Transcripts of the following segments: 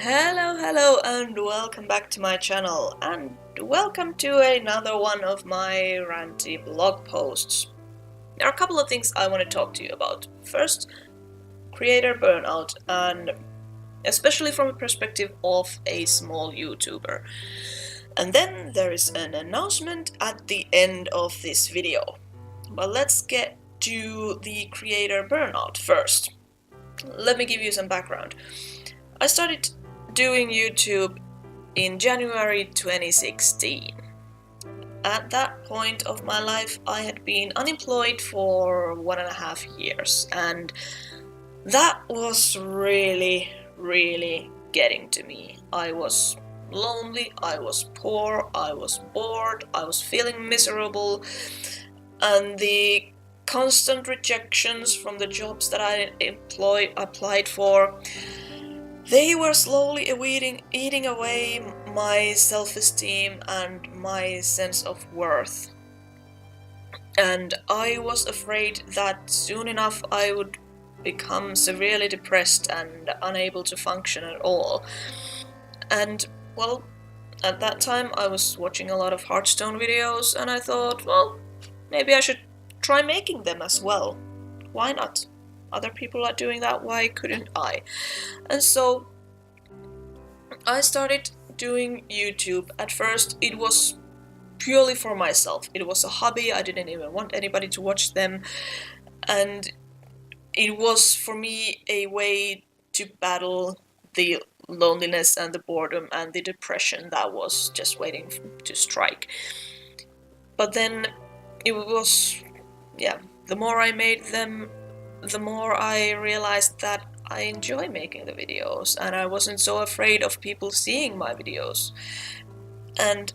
Hello, and welcome back to my channel, and welcome to another one of my ranty blog posts. There are a couple of things I want to talk to you about. First, creator burnout, and especially from a perspective of a small YouTuber. And then there is an announcement at the end of this video. But let's get to the creator burnout first. Let me give you some background. I started doing YouTube in January 2016. At that point of my life, I had been unemployed for 1.5 years, and that was really getting to me. I was lonely, I was poor, I was bored, I was feeling miserable, and the constant rejections from the jobs that I applied for, they were slowly eating away my self-esteem and my sense of worth. And I was afraid that soon enough I would become severely depressed and unable to function at all. And, well, at that time I was watching a lot of Hearthstone videos, and I thought, well, maybe I should try making them as well. Why not? Other people are doing that, why couldn't I? And so I started doing YouTube. At first it was purely for myself. It was a hobby, I didn't even want anybody to watch them, and it was for me a way to battle the loneliness and the boredom and the depression that was just waiting to strike. But then it was, the more I made them, the more I realized that I enjoy making the videos, and I wasn't so afraid of people seeing my videos. And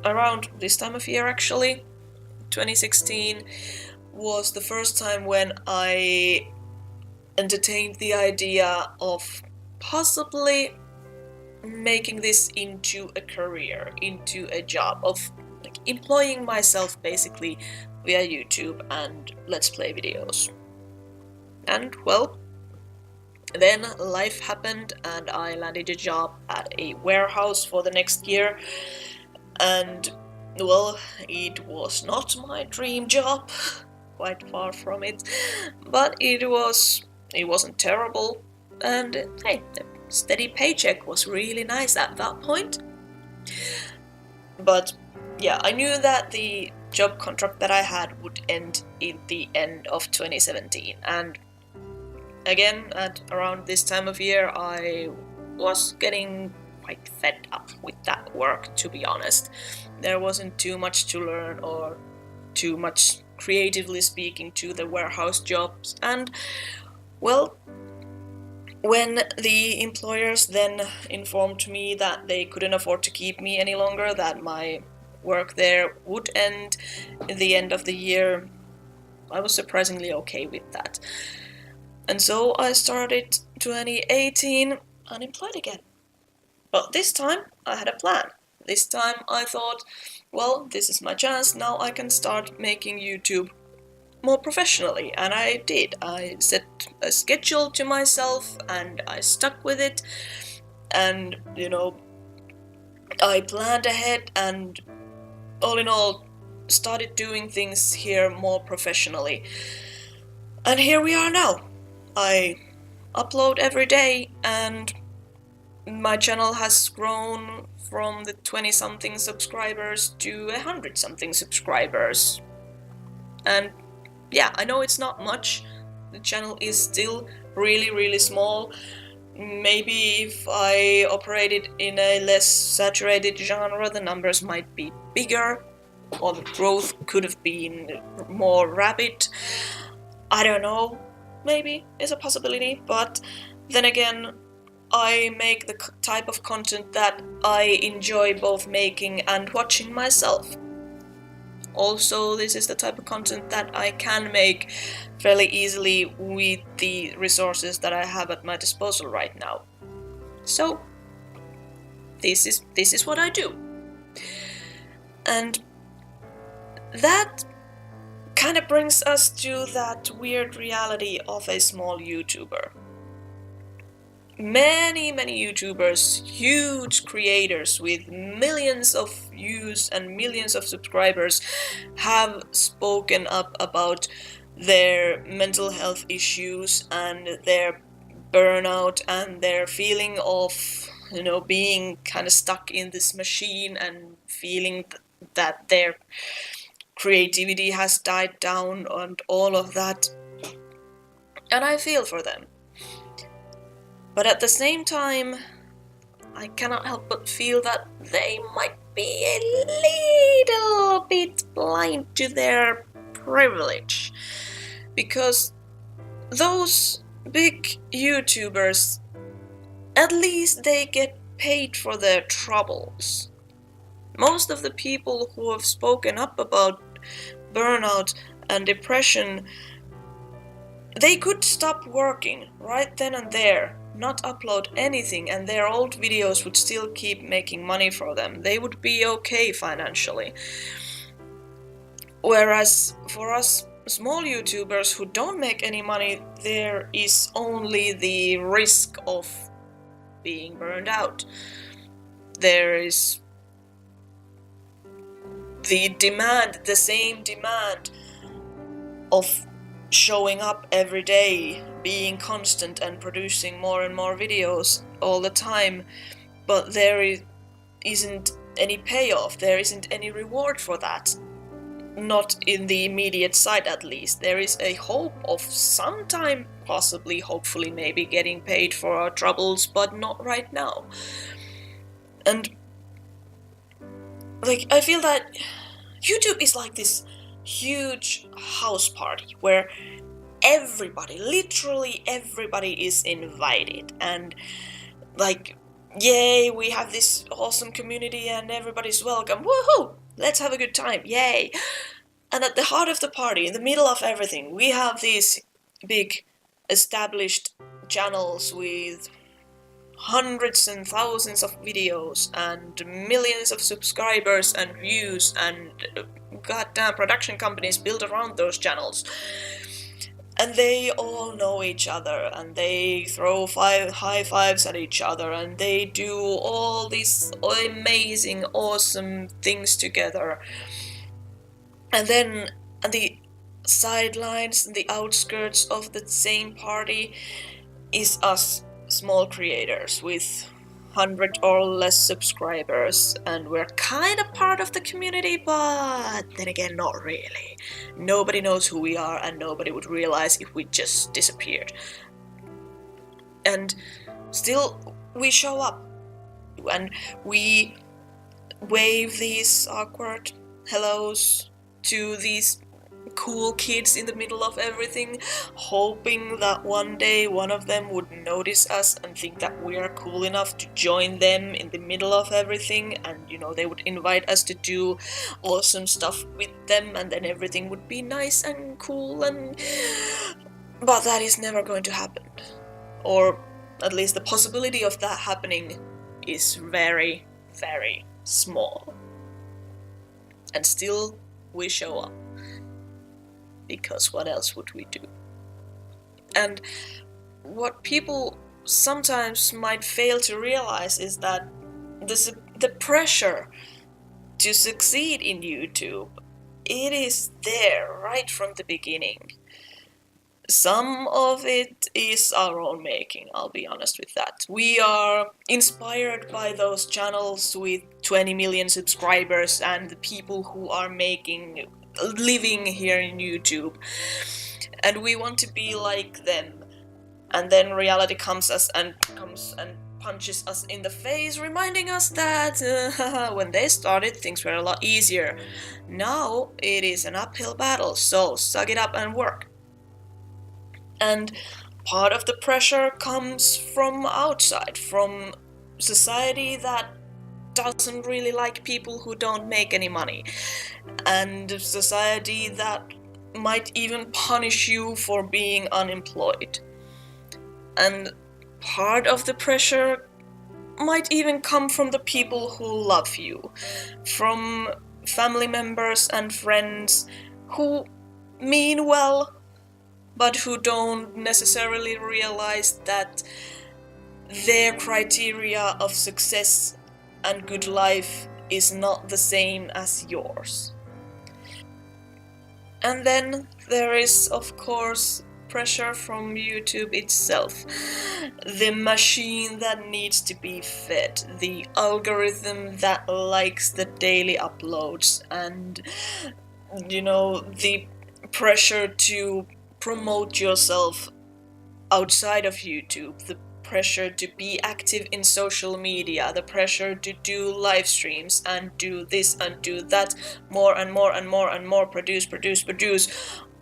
around this time of year, actually, 2016, was the first time when I entertained the idea of possibly making this into a career, into a job, of like employing myself basically via YouTube and Let's Play videos. And, well, then life happened and I landed a job at a warehouse for the next year, and, well, it was not my dream job, quite far from it, but it wasn't terrible, and hey, the steady paycheck was really nice at that point. But yeah, I knew that the job contract that I had would end in the end of 2017, and again, at around this time of year, I was getting quite fed up with that work, to be honest. There wasn't too much to learn or too much, creatively speaking, to the warehouse jobs. And, well, when the employers then informed me that they couldn't afford to keep me any longer, that my work there would end at the end of the year, I was surprisingly okay with that. And so I started 2018 unemployed again. But this time I had a plan. This time I thought, well, this is my chance, now I can start making YouTube more professionally. And I did. I set a schedule to myself and I stuck with it. And, I planned ahead and, all in all, started doing things here more professionally. And here we are now. I upload every day, and my channel has grown from the 20-something subscribers to 100-something subscribers. And yeah, I know it's not much. The channel is still really small. Maybe if I operated in a less saturated genre, the numbers might be bigger, or the growth could have been more rapid. I don't know. Maybe it's a possibility, but then again, I make the type of content that I enjoy both making and watching myself. Also, this is the type of content that I can make fairly easily with the resources that I have at my disposal right now. So, this is what I do. And that kind of brings us to that weird reality of a small YouTuber. many YouTubers, huge creators with millions of views and millions of subscribers have spoken up about their mental health issues and their burnout and their feeling of, being kind of stuck in this machine and feeling that their creativity has died down and all of that. And I feel for them. But at the same time, I cannot help but feel that they might be a little bit blind to their privilege. Because those big YouTubers, at least they get paid for their troubles. Most of the people who have spoken up about burnout and depression, they could stop working right then and there, not upload anything, and their old videos would still keep making money for them. They would be okay financially. Whereas for us small YouTubers who don't make any money, there is only the risk of being burned out. There is the same demand of showing up every day, being constant and producing more and more videos all the time, but there isn't any payoff, there isn't any reward for that. Not in the immediate sight, at least. There is a hope of sometime, possibly, hopefully, maybe getting paid for our troubles, but not right now. And I feel that YouTube is like this huge house party where everybody, literally everybody, is invited, and yay, we have this awesome community and everybody's welcome, woohoo, let's have a good time, yay. And at the heart of the party, in the middle of everything, we have these big established channels with hundreds and thousands of videos and millions of subscribers and views and goddamn production companies built around those channels. And they all know each other, and they throw high fives at each other, and they do all these amazing, awesome things together. And then on the sidelines, the outskirts of the same party, is us small creators with 100 or less subscribers, and we're kind of part of the community, but then again, not really. Nobody knows who we are, and nobody would realize if we just disappeared. And still, we show up, and we wave these awkward hellos to these cool kids in the middle of everything, hoping that one day one of them would notice us and think that we are cool enough to join them in the middle of everything, and they would invite us to do awesome stuff with them, and then everything would be nice and cool, but that is never going to happen. Or at least the possibility of that happening is very, very small. And still we show up. Because what else would we do? And what people sometimes might fail to realize is that the pressure to succeed in YouTube, it is there right from the beginning. Some of it is our own making, I'll be honest with that. We are inspired by those channels with 20 million subscribers and the people who are making living here in YouTube, and we want to be like them, and then reality comes and punches us in the face, reminding us that when they started, things were a lot easier. Now it is an uphill battle, so suck it up and work. And part of the pressure comes from outside, from society that doesn't really like people who don't make any money, and a society that might even punish you for being unemployed. And part of the pressure might even come from the people who love you, from family members and friends who mean well, but who don't necessarily realize that their criteria of success and good life is not the same as yours. And then there is, of course, pressure from YouTube itself. The machine that needs to be fed, the algorithm that likes the daily uploads, and the pressure to promote yourself outside of YouTube, the pressure to be active in social media, the pressure to do live streams and do this and do that, more and more and more and more, produce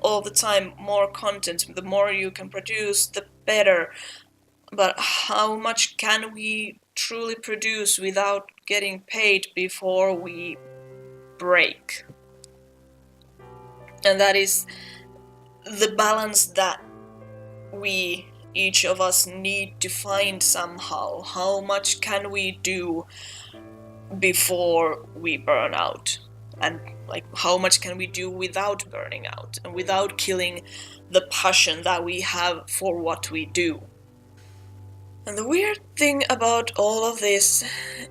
all the time, more content. The more you can produce, the better. But how much can we truly produce without getting paid before we break? And that is the balance that we, each of us, need to find somehow. How much can we do before we burn out? And how much can we do without burning out and without killing the passion that we have for what we do? And the weird thing about all of this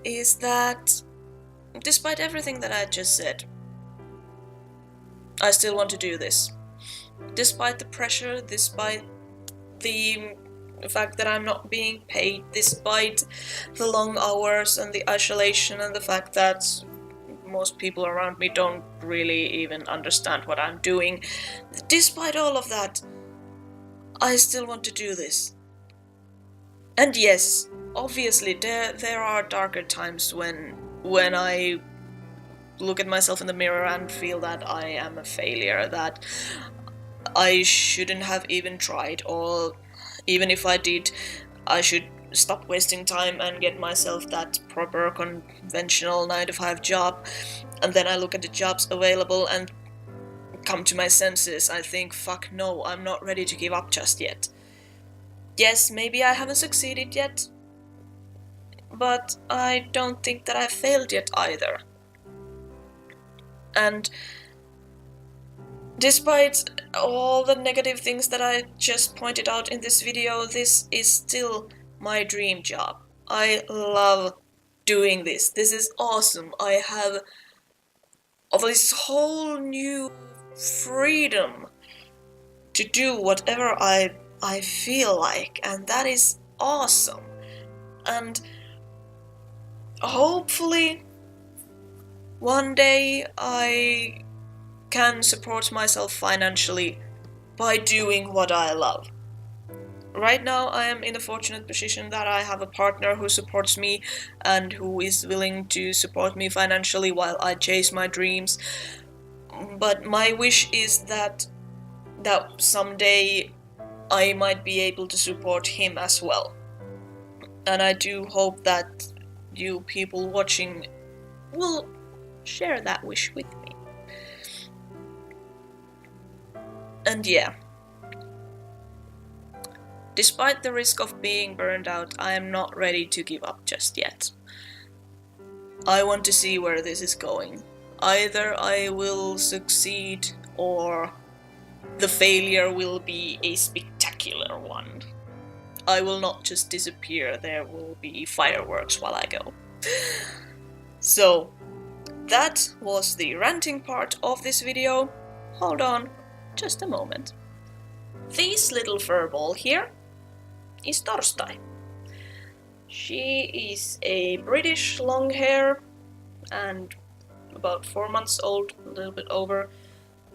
is that despite everything that I just said, I still want to do this. Despite the pressure, despite the fact that I'm not being paid, despite the long hours and the isolation and the fact that most people around me don't really even understand what I'm doing, despite all of that, I still want to do this. And yes, obviously there are darker times when I look at myself in the mirror and feel that I am a failure, that I shouldn't have even tried, or even if I did, I should stop wasting time and get myself that proper conventional 9-to-5 job. And then I look at the jobs available and come to my senses. I think, fuck no, I'm not ready to give up just yet. Yes, maybe I haven't succeeded yet, but I don't think that I've failed yet either. And despite all the negative things that I just pointed out in this video, this is still my dream job. I love doing this. This is awesome. I have this whole new freedom to do whatever I feel like, and that is awesome. And hopefully one day I can support myself financially by doing what I love. Right now I am in the fortunate position that I have a partner who supports me and who is willing to support me financially while I chase my dreams. But my wish is that someday I might be able to support him as well. And I do hope that you people watching will share that wish with me. And yeah, despite the risk of being burned out, I am not ready to give up just yet. I want to see where this is going. Either I will succeed or the failure will be a spectacular one. I will not just disappear, there will be fireworks while I go. So, that was the ranting part of this video. Hold on just a moment. This little furball here is Torstai. She is a British long hair and about 4 months old, a little bit over,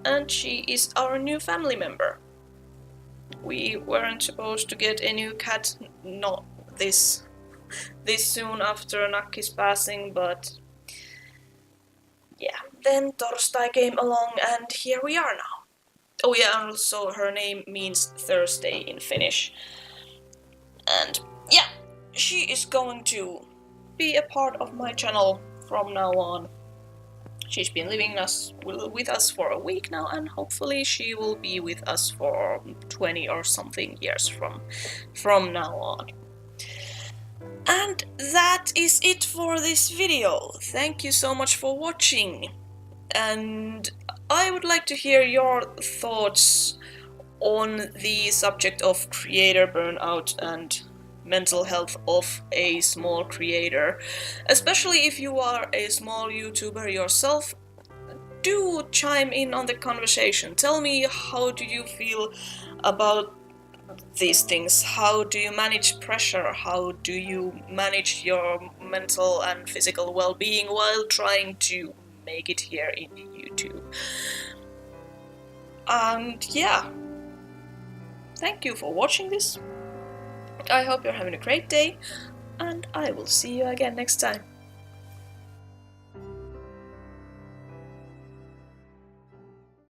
and she is our new family member. We weren't supposed to get a new cat, not this soon after Nakki's passing, but yeah. Then Torstai came along and here we are now. Oh yeah, and also her name means Thursday in Finnish. And yeah, she is going to be a part of my channel from now on. She's been living with us for a week now, and hopefully she will be with us for 20 or something years from now on. And that is it for this video. Thank you so much for watching. And I would like to hear your thoughts on the subject of creator burnout and mental health of a small creator. Especially if you are a small YouTuber yourself, do chime in on the conversation. Tell me, how do you feel about these things? How do you manage pressure? How do you manage your mental and physical well-being while trying to make it here in YouTube? And yeah, thank you for watching this. I hope you're having a great day, and I will see you again next time.